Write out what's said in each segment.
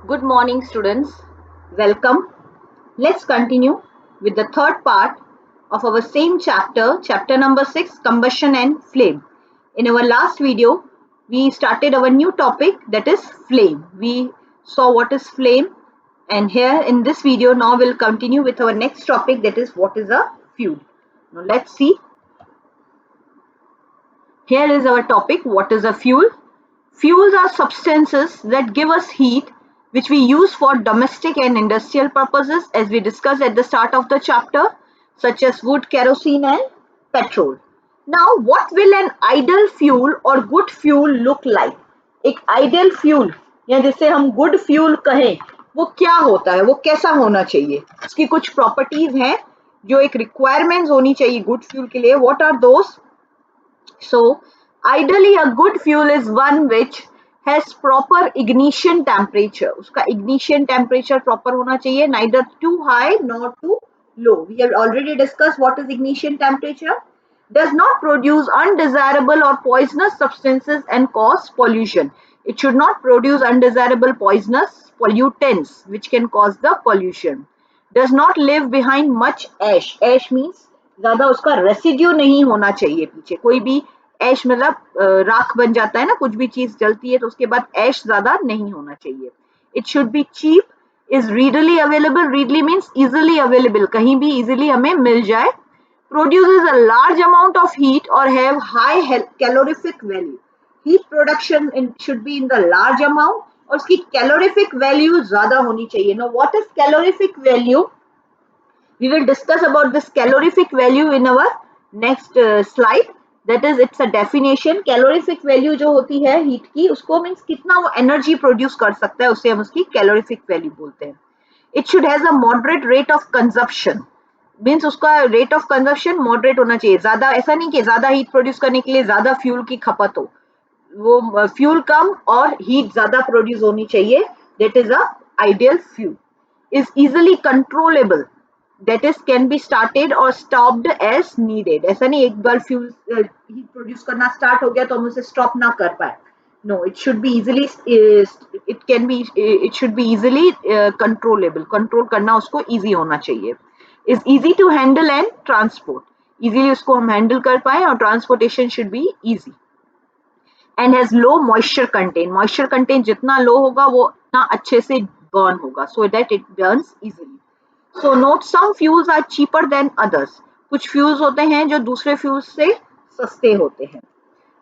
Good morning, students. Welcome. Let's continue with the third part of our same chapter, chapter number 6, combustion and flame. In our last video, we started our new topic, that is flame. We saw what is flame, and here in this video now we'll continue with our next topic, that is what is a fuel. Now let's see. Here is our topic, what is a fuel? Fuels are substances that give us heat which we use for domestic and industrial purposes, as we discussed at the start of the chapter, such as wood, kerosene and petrol. Now what will an ideal fuel or good fuel look like? एक ideal fuel या जिसे हम good fuel कहें, वो क्या होता है, वो कैसा होना चाहिए? उसकी कुछ properties हैं जो एक requirements होनी चाहिए good fuel के लिए. What are those? So, ideally a good fuel is one which has proper ignition temperature. उसका ignition temperature proper होना चाहिए, neither too high nor too low. We have already discussed what is ignition temperature. Does not produce undesirable or poisonous substances and cause pollution. It should not produce undesirable poisonous pollutants which can cause the pollution. Does not leave behind much ash. Ash means ज्यादा उसका residue नहीं होना चाहिए पीछे. कोई भी ऐश मतलब राख बन जाता है ना, कुछ भी चीज जलती है तो उसके बाद ऐश ज्यादा नहीं होना चाहिए. It should be cheap, is readily available. Readily means easily available, कहीं भी इजिली हमें मिल जाए. Produces a large amount of heat or have high calorific value. Heat production should be in the large amount और उसकी calorific value ज्यादा होनी चाहिए. Now what is calorific value? We will discuss about this calorific value in our next slide. That is, it's a definition. Calorific value जो होती है heat की, उसको means कितना वो energy produce कर सकता है, उसे हम उसकी calorific value बोलते हैं. It should has a moderate rate of consumption. Means उसका रेट ऑफ कंजप्शन मॉडरेट होना चाहिए. ज्यादा ऐसा नहीं कि ज्यादा हीट प्रोड्यूस करने के लिए ज्यादा फ्यूल की खपत हो. वो फ्यूल कम और हीट ज्यादा प्रोड्यूस होनी चाहिए. That is a ideal fuel. Is easily controllable. That is can be started और स्टॉप्ड एज नीडेड. ऐसा नहीं एक बार फ्यूल हीट प्रोड्यूस करना स्टार्ट हो गया तो हम उसे स्टॉप ना कर पाए. No, it should be easily, it should be easily controllable. Control करना उसको इजी होना चाहिए. is easy to handle and transport. Easily उसको हम handle कर पाए और transportation should be easy. And has low moisture content. Moisture content जितना low होगा वो उतना अच्छे से burn होगा, so that it burns easily. So note, some fuels are cheaper than others. कुछ fuels होते हैं जो दूसरे fuels से सस्ते होते हैं.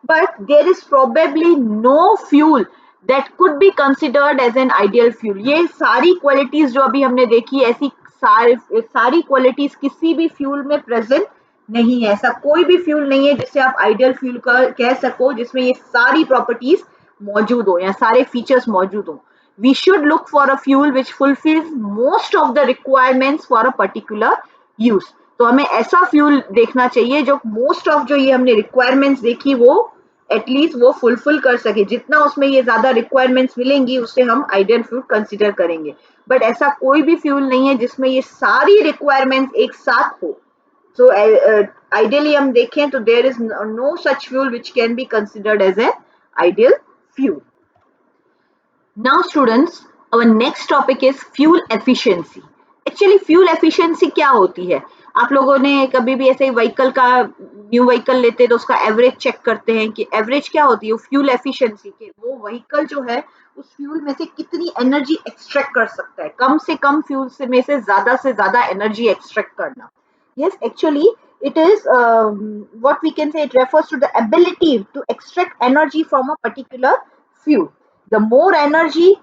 But there is probably no fuel that could be considered as an ideal fuel. ये सारी qualities जो अभी हमने देखी, ऐसी सारी क्वालिटीज किसी भी फ्यूल में प्रेजेंट नहीं है. ऐसा कोई भी फ्यूल नहीं है जिसे आप आइडियल फ्यूल कह सको जिसमें ये सारी प्रॉपर्टीज मौजूद हो या सारे फीचर्स मौजूद हो. We should look for a fuel which fulfils most of the requirements for a particular use. तो हमें ऐसा फ्यूल देखना चाहिए जो मोस्ट ऑफ जो ये हमने रिक्वायरमेंट्स देखी वो एटलीस्ट वो फुलफिल कर सके. जितना उसमें ये ज्यादा रिक्वायरमेंट्स मिलेंगी उससे हम आइडियल फ्यूल कंसिडर करेंगे. बट ऐसा कोई भी फ्यूल नहीं है जिसमें ये सारी रिक्वायरमेंट्स एक साथ हो. सो आइडियली हम देखें तो there is no such fuel which can be considered as an ideal fuel. Now students, our next topic is fuel efficiency. Actually fuel efficiency क्या होती है? आप लोगों ने कभी भी ऐसे व्हीकल का न्यू व्हीकल लेते हैं तो उसका एवरेज चेक करते हैं कि एवरेज क्या होती है फ्यूल एफिशिएंसी के. वो व्हीकल जो है उस फ्यूल में से कितनी एनर्जी एक्सट्रैक्ट कर सकता है, कम से कम फ्यूल से में से ज्यादा एनर्जी एक्सट्रैक्ट करना. yes, actually it is what we can say, it refers to the ability to extract energy from a particular fuel. The more energy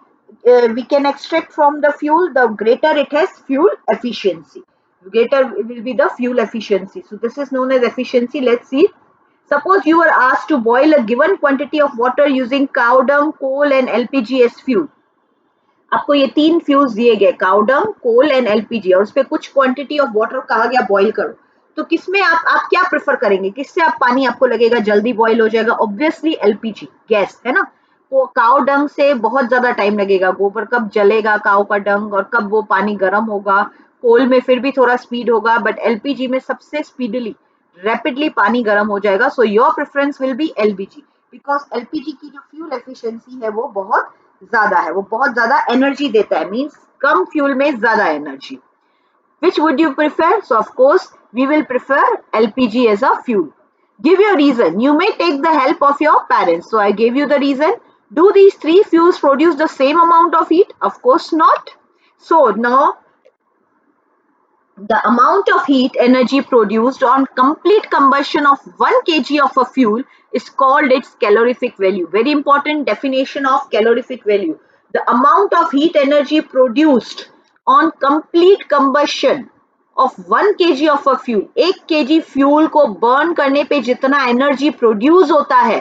we can extract from the fuel, the greater it has fuel efficiency. Greater will be the fuel efficiency. So this is known as efficiency. Let's see. Suppose you are asked to boil a given quantity of water using cow dung, coal and LPG as fuel. आपको ये तीन fuels दिए गए, cow dung, coal and LPG, और उसपे कुछ quantity of water कहा गया बॉईल करो. तो किसमें आप क्या प्रेफर करेंगे, किससे आप पानी आपको लगेगा जल्दी बॉईल हो जाएगा? ऑब्वियसली एलपीजी गैस है ना. वो काउ डंग से बहुत ज्यादा टाइम लगेगा, गोबर कब जलेगा काउ का डंग और कब वो पानी गर्म होगा. कोल में फिर भी थोड़ा स्पीड होगा, बट एलपीजी में सबसे स्पीडली रैपिडली पानी गर्म हो जाएगा. So your preference will be LPG because LPG की जो फ्यूल एफिशिएंसी है वो बहुत ज्यादा है, वो बहुत ज्यादा एनर्जी देता है, मीन्स कम फ्यूल में ज्यादा energy. Which would you prefer? So of course we will prefer LPG as a fuel. Give your reason. You may take the help of your parents. So I gave you the reason. Do these three fuels produce the same amount of heat? Of course not. So now the amount of heat energy produced on complete combustion of 1 kg of a fuel is called its calorific value. Very important definition of calorific value. The amount of heat energy produced on complete combustion of 1 kg of a fuel. 1 kg fuel को burn करने पे जितना energy produce होता है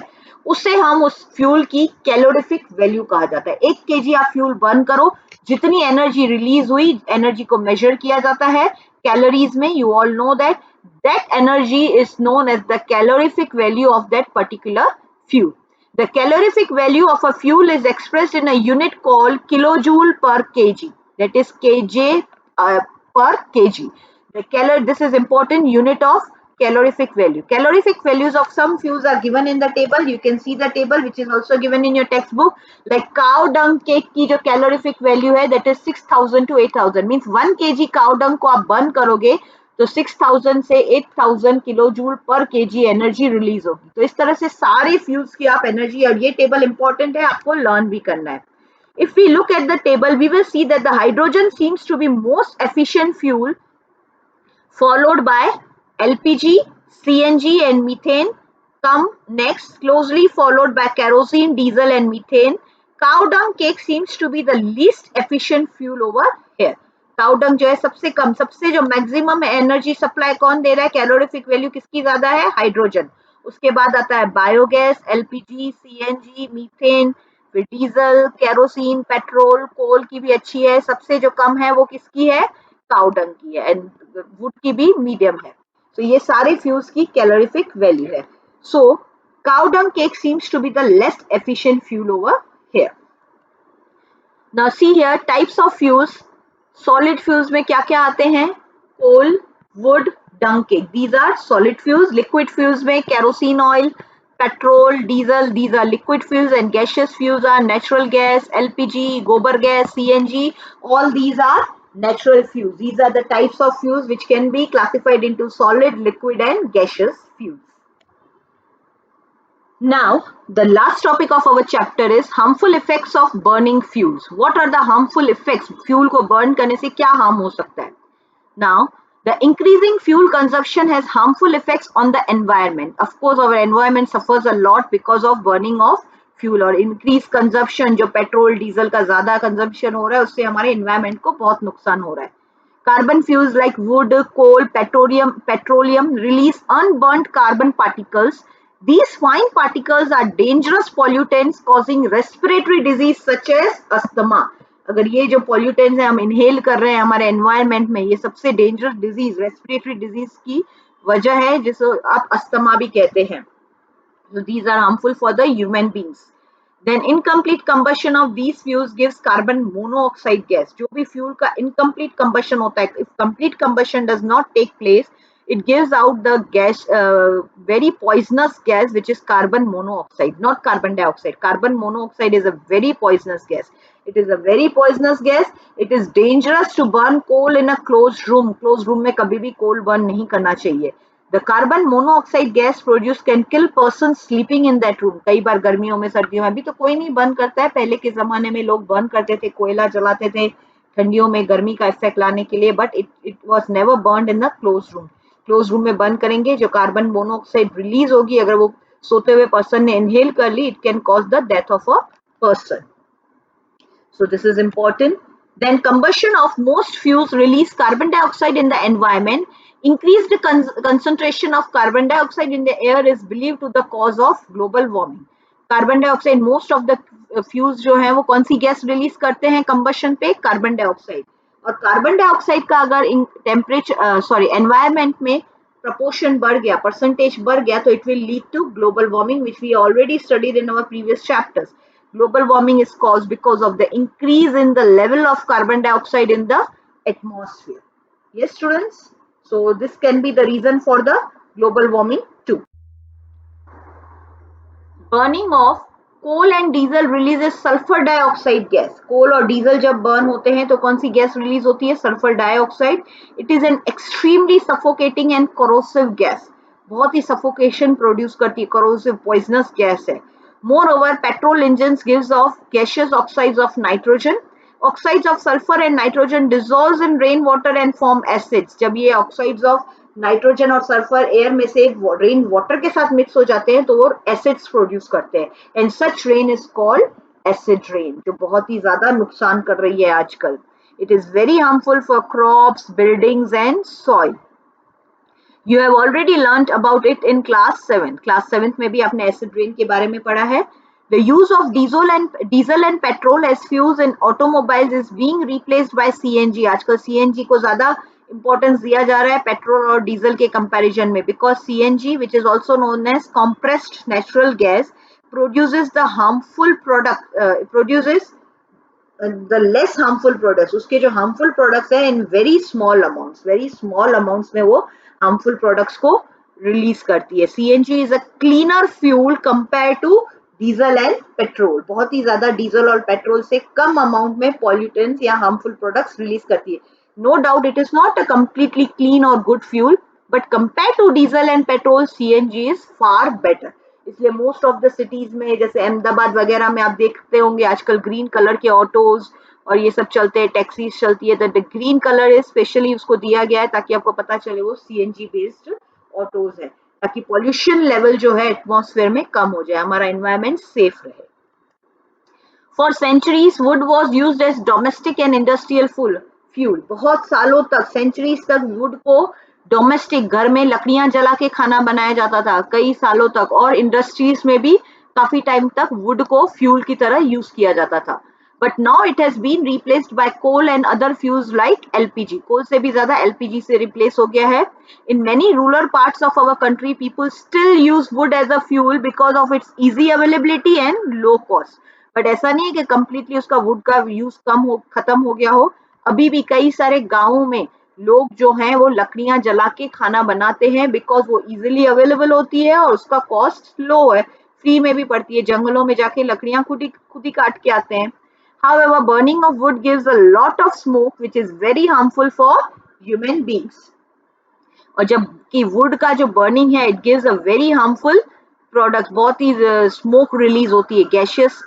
उसे हम उस fuel की कैलोरीफिक वैल्यू कहा जाता है. 1 केजी आप फ्यूल बर्न करो, जितनी एनर्जी रिलीज हुई, एनर्जी को मेजर किया जाता है कैलोरीज में. You all know that that energy is known as the calorific value of that particular fuel. The calorific value of a fuel is expressed in a unit called kilojoule per kg, that is kJ per kg. This is important unit of calorific value. Calorific values of some fuels are given in the table. You can see the table which is also given in your textbook. Like cow dung cake की जो calorific value है that is 6000 to 8000, means 1 kg cow dung को आप burn करोगे तो 6000 से 8000 kilo joule पर KG energy release होगी. तो इस तरह से सारे फ्यूल्स की आप एनर्जी, और ये टेबल इंपॉर्टेंट है, आपको लर्न भी करना है. If we look at the table, we will see that the hydrogen seems to be most efficient fuel, followed by LPG, CNG and methane come next, closely followed by kerosene, diesel and methane. Cow dung cake seems to be the least efficient fuel over here. Cow dung जो है सबसे कम, सबसे जो maximum energy supply कौन दे रहा है, calorific value किसकी ज्यादा है, हाइड्रोजन. उसके बाद आता है बायोगैस, एलपीजी, सीएनजी, मीथेन, फिर डीजल, केरोसिन, पेट्रोल, कोल की भी अच्छी है. सबसे जो कम है वो किसकी है, काउ डंग की है, एंड वुड की भी मीडियम है. तो ये सारे फ्यूल्स की कैलोरीफिक वैल्यू है. So cow dung cake seems to be the least efficient fuel over here. Now see here types of fuels. Solid fuels में क्या क्या आते हैं, coal, wood, dung cake. These are solid fuels. Liquid fuels में kerosene oil, petrol, diesel. These are liquid fuels, and gaseous fuels are natural gas, LPG, gobar gas, CNG. All these are natural fuels. These are the types of fuels which can be classified into solid, liquid, and gaseous fuels. Now, the last topic of our chapter is harmful effects of burning fuels. What are the harmful effects? Fuel को burn करने से क्या harm हो सकता है? Now, the increasing fuel consumption has harmful effects on the environment. Of course, our environment suffers a lot because of burning of fuel, और increased consumption, जो petrol diesel का ज्यादा कंजम्पशन हो रहा है उससे हमारे environment को बहुत नुकसान हो रहा है. Carbon fuels like wood, coal, petroleum release unburnt carbon particles. These fine particles are dangerous pollutants causing respiratory disease such as asthma. अगर ये जो pollutants है हम inhale कर रहे हैं हमारे environment में, ये सबसे dangerous disease, respiratory disease की वजह है जिसको आप अस्थमा भी कहते हैं. So these are harmful for the human beings. Then incomplete combustion of these fuels gives carbon monoxide gas. जो भी fuel का incomplete combustion होता है, if complete combustion does not take place, it gives out the gas, very poisonous gas, which is carbon monoxide, not carbon dioxide. Carbon monoxide is a very poisonous gas. It is a very poisonous gas. It is dangerous to burn coal in a closed room. Closed room में कभी भी coal burn नहीं करना चाहिए. The carbon monoxide gas produced can kill persons sleeping in that room. कई बार गर्मियों में, सर्दियों में, अभी तो कोई नहीं बर्न करता है, पहले के जमाने में लोग बर्न करते थे, कोयला जलाते थे ठंडियों में गर्मी का इफेक्ट लाने के लिए, but it was never burned in the close room. Close room में बर्न करेंगे, जो कार्बन मोनोऑक्साइड रिलीज होगी, अगर वो सोते हुए पर्सन ने इनहेल कर ली, it can cause the death of a person. So this is important. Then combustion of most fuels release carbon dioxide in the environment. Increased concentration of carbon dioxide in the air is believed to the cause of global warming. Carbon dioxide, most of the fuels जो हैं वो कौन सी gas release करते हैं combustion पे, carbon dioxide. और carbon dioxide का अगर टेम्परेचर एनवायरमेंट में proportion बढ़ गया, percentage बढ़ गया, तो it will lead to global warming, which we already studied in our previous chapters. Global warming is caused because of the increase in the level of carbon dioxide in the atmosphere. Yes, students? So this can be the reason for the global warming too. Burning of coal and diesel releases sulphur dioxide gas. Coal और diesel जब burn होते हैं तो कौन सी gas release होती है? Sulphur dioxide. It is an extremely suffocating and corrosive gas, बहुत ही suffocation produce करती है, कोरोसिव पॉइजनस गैस है। Moreover, petrol engines gives off gaseous oxides of nitrogen. Oxides of sulfur and nitrogen dissolves in rainwater and form acids. जब ये oxides of nitrogen और sulphur air में से rain water के साथ मिक्स हो जाते हैं तो वो एसिड्स प्रोड्यूस करते हैं, and such rain is called acid rain, जो बहुत ही ज्यादा नुकसान कर रही है आजकल। It is very harmful for crops, buildings and soil. You have already learnt about it in class 7. Class 7th में भी आपने acid rain के बारे में पढ़ा है। The use of diesel and petrol as fuels in automobiles is being replaced by CNG. आजकल CNG को ज़्यादा importance दिया जा रहा है पेट्रोल और डीजल के comparison में, because CNG, which is also known as compressed natural gas, produces the less harmful products. उसके जो harmful products हैं in very small amounts में वो harmful products को release करती है। CNG is a cleaner fuel compared to diesel and petrol. बहुत ही ज़्यादा diesel और petrol से कम amount में pollutants या harmful products release करती है। No doubt it is not a completely clean or good fuel, but compared to diesel and petrol, CNG is far better. इसलिए most of the cities में, जैसे अहमदाबाद वगैरह में आप देखते होंगे आजकल ग्रीन कलर के ऑटोज और ये सब चलते हैं, टैक्सीज चलती है, तो the green colour is specially उसको दिया गया है ताकि आपको पता चले वो सीएनजी बेस्ड ऑटोज है, ताकि पॉल्यूशन लेवल जो है एटमॉस्फेयर में कम हो जाए, हमारा एनवायरमेंट सेफ रहे। For centuries wood was used as domestic and industrial fuel. बहुत सालों तक, सेंचुरीज तक वुड को डोमेस्टिक घर में लकड़ियां जला के खाना बनाया जाता था कई सालों तक, और इंडस्ट्रीज में भी काफी टाइम तक वुड को फ्यूल की तरह यूज किया जाता था। But now it has been replaced by coal and other fuels like LPG. Coal से भी ज्यादा एलपीजी से रिप्लेस हो गया है। In many rural parts of our country people still use wood as a fuel because of its easy availability and low cost. But ऐसा नहीं है कि कंप्लीटली उसका वुड का यूज खत्म हो गया हो। अभी भी कई सारे गाँवों में लोग जो हैं वो लकड़ियां जला के खाना बनाते हैं बिकॉज वो इजीली अवेलेबल होती है और उसका कॉस्ट लो है, फ्री में भी पड़ती है। जंगलों में जाके लकड़ियां खुद ही काट के आते हैं। However, burning of wood gives a lot of smoke which is very harmful for human beings. और जब कि वुड का जो बर्निंग है it gives a very harmful product, बहुत ही स्मोक रिलीज होती है, गैशियस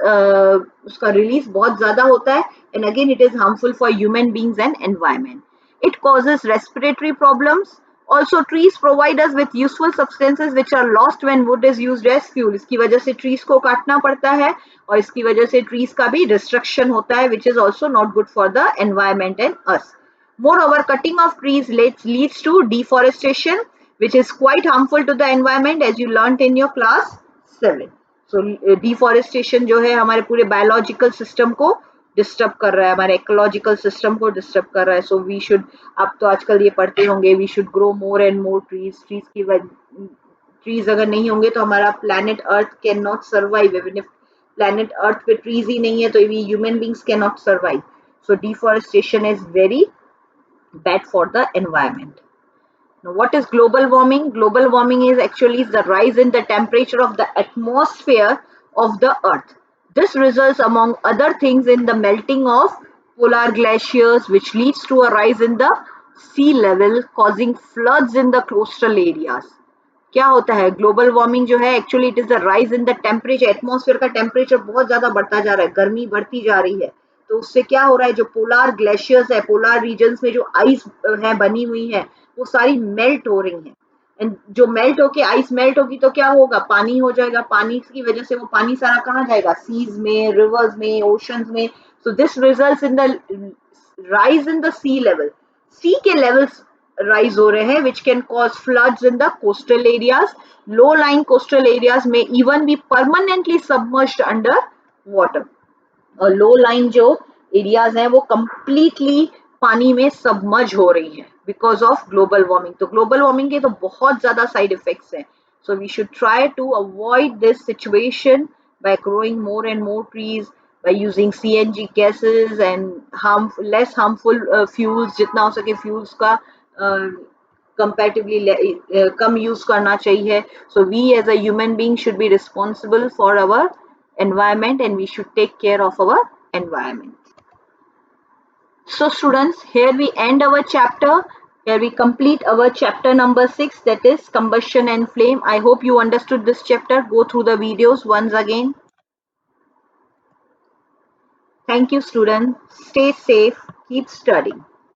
उसका रिलीज बहुत ज्यादा होता है, and again it is harmful for human beings and environment. It causes respiratory problems. Also, trees provide us with useful substances which are lost when wood is used as fuel. इसकी वजह से trees को काटना पड़ता है और इसकी वजह से trees का भी destruction होता है, which is also not good for the environment and us. Moreover, cutting of trees leads to deforestation, which is quite harmful to the environment, as you learnt in your class 7. So, deforestation जो है हमारे पूरे biological system को disturb कर रहा है, हमारे ecological system को डिस्टर्ब कर रहा है। सो वी शुड, आप तो आजकल ये पढ़ते होंगे, we should grow more and more trees. Trees अगर नहीं होंगे तो हमारा planet Earth can not survive. Even if planet Earth पे ट्रीज ही नहीं है तो we human beings can not survive. So deforestation is very bad for the environment. Now, what is global warming? Global warming is actually the rise in the temperature of the atmosphere of the earth. This results among other things in the melting of polar glaciers, which leads to a rise in the sea level, causing floods in the coastal areas. क्या होता है global warming जो है, actually it is the rise in the temperature. Atmosphere का temperature बहुत ज्यादा बढ़ता जा रहा है, गर्मी बढ़ती जा रही है, तो उससे क्या हो रहा है, जो पोलार ग्लेशियर्स है, पोलार रीजन्स में जो आइस है बनी हुई है, वो सारी मेल्ट हो रही है। एंड जो मेल्ट होके आइस मेल्ट होगी तो क्या होगा, पानी हो जाएगा। पानी की वजह से वो पानी सारा कहाँ जाएगा, सीज में, रिवर्स में, ओशंस में। So this results in the rise in the sea level. Sea के लेवल्स rise हो रहे हैं, which can cause floods in the coastal areas. Low-lying coastal areas may even be permanently submerged under water. और low-lying जो areas हैं वो completely पानी में submerge हो रही हैं because of global warming. तो global warming के तो बहुत ज़्यादा side effects हैं. So we should try to avoid this situation by growing more and more trees, by using CNG gases and less harmful fuels. जितना हो सके fuels का comparatively कम यूज करना चाहिए. So we as a human being should be responsible for our environment, and we should take care of our environment. So students, here we end our chapter. Here we complete our chapter number 6, that is combustion and flame. I hope you understood this chapter. Go through the videos once again. Thank you students. Stay safe. Keep studying.